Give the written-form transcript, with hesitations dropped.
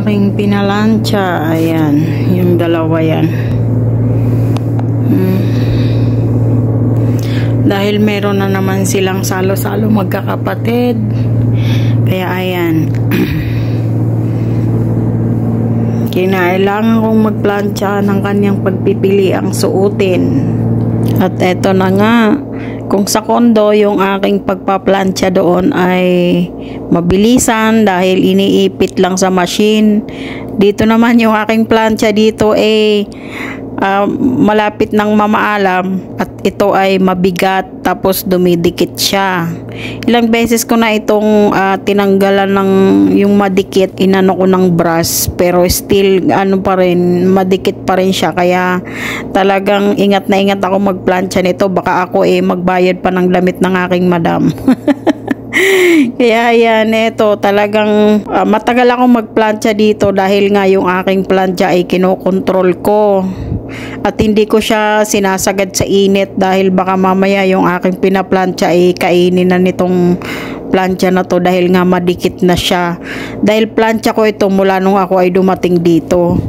aking pinalansya. Ayan, yung dalawa yan. Dahil meron na naman silang salo-salo magkakapatid. Kaya ayan. Kinailangan kong magplansya ng kanyang pagpipili ang suotin. At eto na nga. Kung sa kondo, yung aking pagpaplansya doon ay mabilisan dahil iniipit lang sa machine. Dito naman yung aking plansya dito malapit ng mamaalam at ito ay mabigat tapos dumidikit siya. Ilang beses ko na itong tinanggalan ng yung madikit, inano ko ng brush pero still pa rin, madikit pa rin siya, kaya talagang ingat na ingat ako magplansya nito, baka ako magbayad pa ng damit ng aking madam. Kaya yan, eto talagang matagal ako magplansya dito dahil nga yung aking plansya ay kinokontrol ko at hindi ko siya sinasagad sa init dahil baka mamaya yung aking pinaplansya ay kainin na nitong plansya na to dahil nga madikit na siya. Dahil plansya ko ito mula nung ako ay dumating dito.